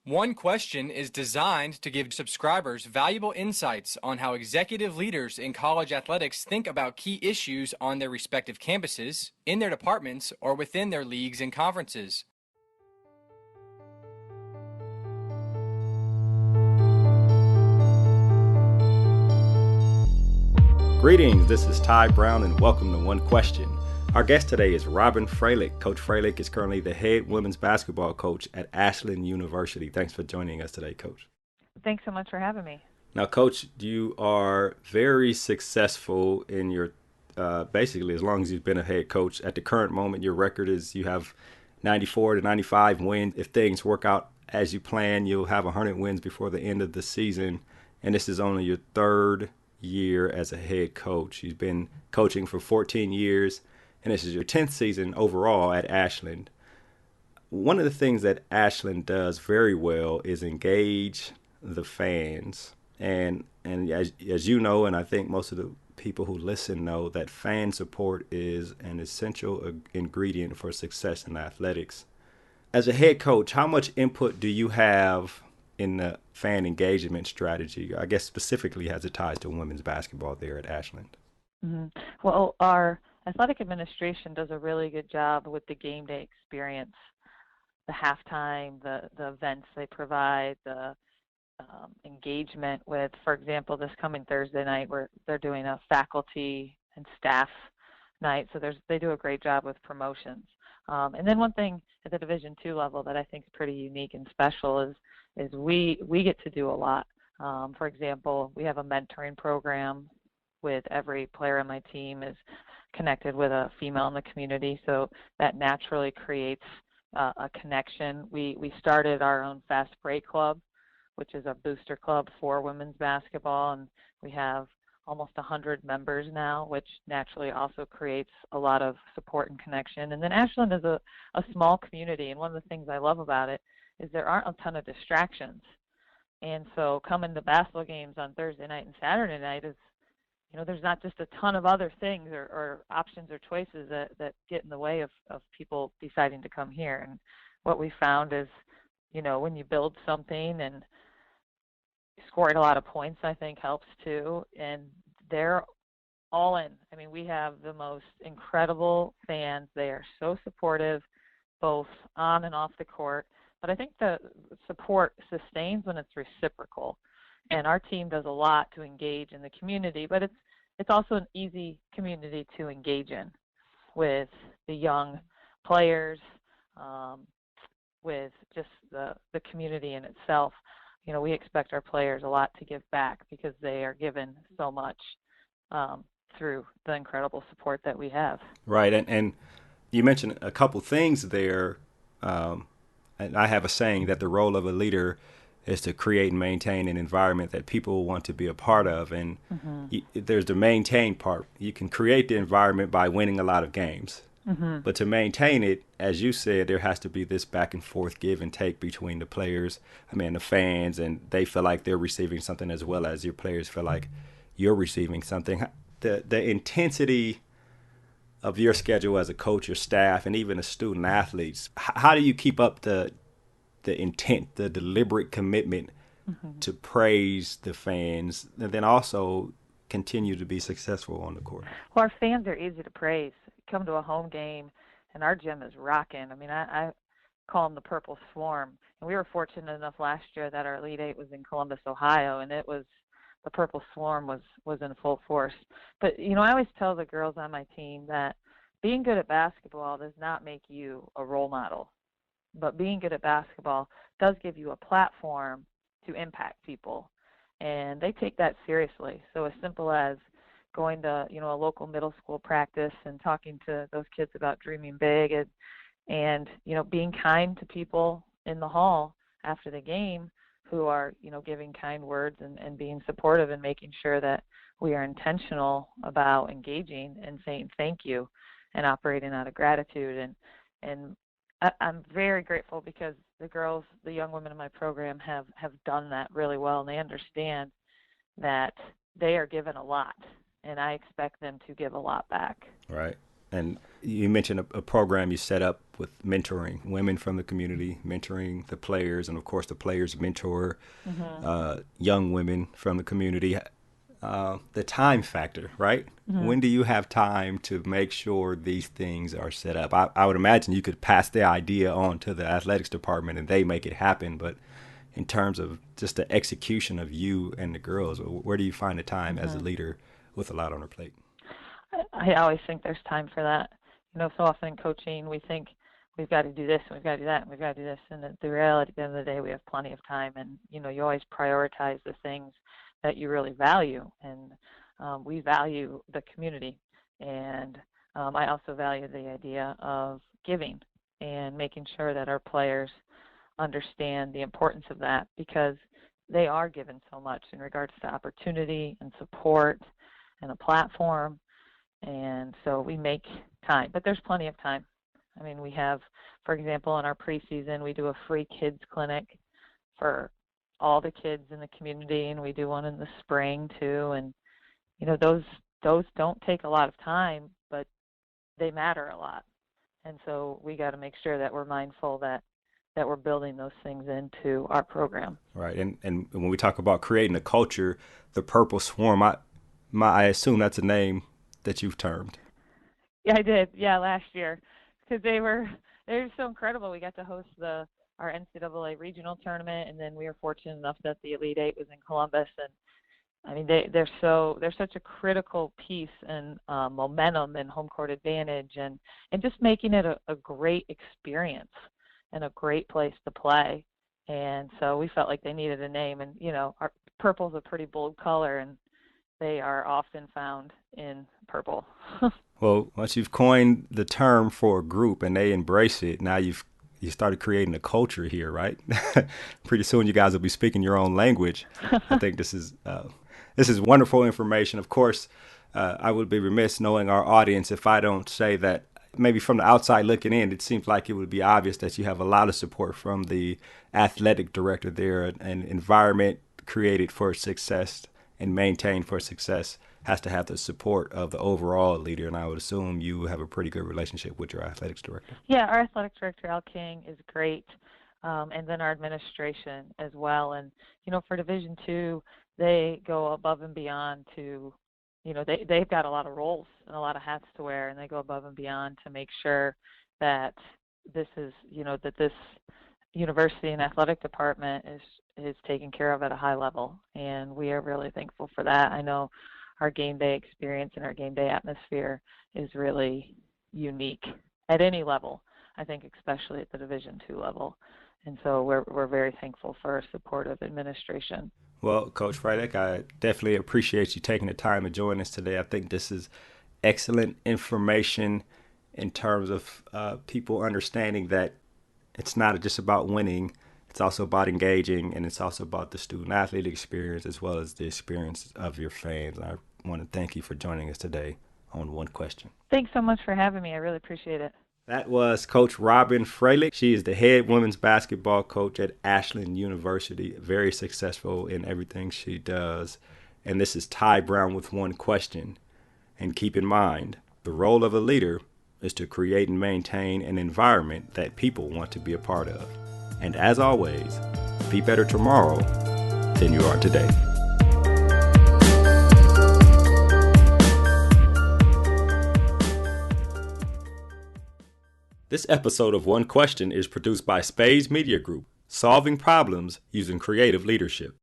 One Question is designed to give subscribers valuable insights on how executive leaders in college athletics think about key issues on their respective campuses, in their departments, or within their leagues and conferences. Greetings, this is Ty Brown and welcome to One Question. Our guest today is Robin Fralick. Coach Fralick is currently the head women's basketball coach at Ashland University. Thanks for joining us today, Coach. Thanks so much for having me. Now, Coach, you are very successful in your, basically as long as you've been a head coach. At the current moment, your record is you have 94 to 95 wins. If things work out as you plan, you'll have 100 wins before the end of the season. And this is only your third year as a head coach. You've been coaching for 14 years, and this is your 10th season overall at Ashland. One of the things that Ashland does very well is engage the fans. And as you know, and I think most of the people who listen know, that fan support is an essential ingredient for success in athletics. As a head coach, how much input do you have in the fan engagement strategy, I guess specifically as it ties to women's basketball there at Ashland? Mm-hmm. Well, our athletic administration does a really good job with the game day experience, the halftime, the events they provide, the engagement with, for example, this coming Thursday night where they're doing a faculty and staff night, so they do a great job with promotions. And then one thing at the Division II level that I think is pretty unique and special is we get to do a lot. For example, we have a mentoring program with every player on my team is connected with a female in the community, so that naturally creates a connection. We started our own Fast Break Club, which is a booster club for women's basketball, and we have almost 100 members now, which naturally also creates a lot of support and connection. And then Ashland is a small community, and one of the things I love about it is there aren't a ton of distractions. And so coming to basketball games on Thursday night and Saturday night is, there's not just a ton of other things or options or choices that get in the way of people deciding to come here. And what we found is, when you build something and scoring a lot of points, I think helps too. And they're all in. I mean, we have the most incredible fans. They are so supportive, both on and off the court. But I think the support sustains when it's reciprocal. And our team does a lot to engage in the community, but it's also an easy community to engage in with the young players, with just the community in itself. We expect our players a lot to give back because they are given so much through the incredible support that we have. Right, and you mentioned a couple things there. And I have a saying that the role of a leader is to create and maintain an environment that people want to be a part of. And there's the maintain part. You can create the environment by winning a lot of games. But to maintain it, as you said, there has to be this back and forth give and take between the players, the fans, and they feel like they're receiving something as well as your players feel like you're receiving something. The intensity of your schedule as a coach, your staff, and even the student athletes, how do you keep up the intent, the deliberate commitment to praise the fans, and then also continue to be successful on the court? Well, our fans are easy to praise. Come to a home game, and our gym is rocking. I mean, I call them the Purple Swarm. And we were fortunate enough last year that our Elite Eight was in Columbus, Ohio, and the Purple Swarm was in full force. But, I always tell the girls on my team that being good at basketball does not make you a role model. But being good at basketball does give you a platform to impact people. And they take that seriously. So as simple as going to, a local middle school practice and talking to those kids about dreaming big and being kind to people in the hall after the game who are, giving kind words and being supportive and making sure that we are intentional about engaging and saying thank you and operating out of gratitude. And I'm very grateful because the young women in my program have done that really well, and they understand that they are given a lot, and I expect them to give a lot back. Right. And you mentioned a program you set up with mentoring women from the community, mentoring the players, and of course the players mentor young women from the community. The time factor, right? When do you have time to make sure these things are set up? I would imagine you could pass the idea on to the athletics department and they make it happen, but in terms of just the execution of you and the girls, where do you find the time as a leader with a lot on her plate? I always think there's time for that. So often in coaching we think we've got to do this and we've got to do that and we've got to do this, and the reality at the end of the day we have plenty of time, and you always prioritize the things that you really value, and we value the community, and I also value the idea of giving and making sure that our players understand the importance of that, because they are given so much in regards to opportunity and support and a platform, and so we make time, but there's plenty of time. I mean, we have, for example, in our preseason, we do a free kids clinic for all the kids in the community, and we do one in the spring too, and those don't take a lot of time, but they matter a lot, and so we got to make sure that we're mindful that we're building those things into our program. Right, and when we talk about creating a culture, the Purple Swarm, I assume that's a name that you've termed. Yeah, I did. Yeah, last year, because they were so incredible. We got to host our NCAA regional tournament, and then we were fortunate enough that the Elite Eight was in Columbus, and I mean they're such a critical piece in momentum and home court advantage, and just making it a great experience and a great place to play. And so we felt like they needed a name, and our purple's a pretty bold color, and they are often found in purple. Well, once you've coined the term for a group and they embrace it, now you started creating a culture here, right? Pretty soon you guys will be speaking your own language. I think this is wonderful information. Of course, I would be remiss knowing our audience if I don't say that maybe from the outside looking in, it seems like it would be obvious that you have a lot of support from the athletic director there. An environment created for success and maintained for success has to have the support of the overall leader, and I would assume you have a pretty good relationship with your athletics director. Yeah, our athletic director, Al King, is great, and then our administration as well. And, for Division II, they go above and beyond to, they've got a lot of roles and a lot of hats to wear, and they go above and beyond to make sure that this is, that this university and athletic department is taken care of at a high level, and we are really thankful for that. I know our game day experience and our game day atmosphere is really unique at any level, I think especially at the Division II level. And so we're very thankful for a supportive administration. Well, Coach Fralick, I definitely appreciate you taking the time to join us today. I think this is excellent information in terms of people understanding that it's not just about winning. It's also about engaging, and it's also about the student-athlete experience as well as the experience of your fans. I want to thank you for joining us today on One Question. Thanks so much for having me. I really appreciate it. That was Coach Robin Fralick. She is the head women's basketball coach at Ashland University, very successful in everything she does. And this is Ty Brown with One Question. And keep in mind, the role of a leader is to create and maintain an environment that people want to be a part of. And as always, be better tomorrow than you are today. This episode of One Question is produced by Spades Media Group, solving problems using creative leadership.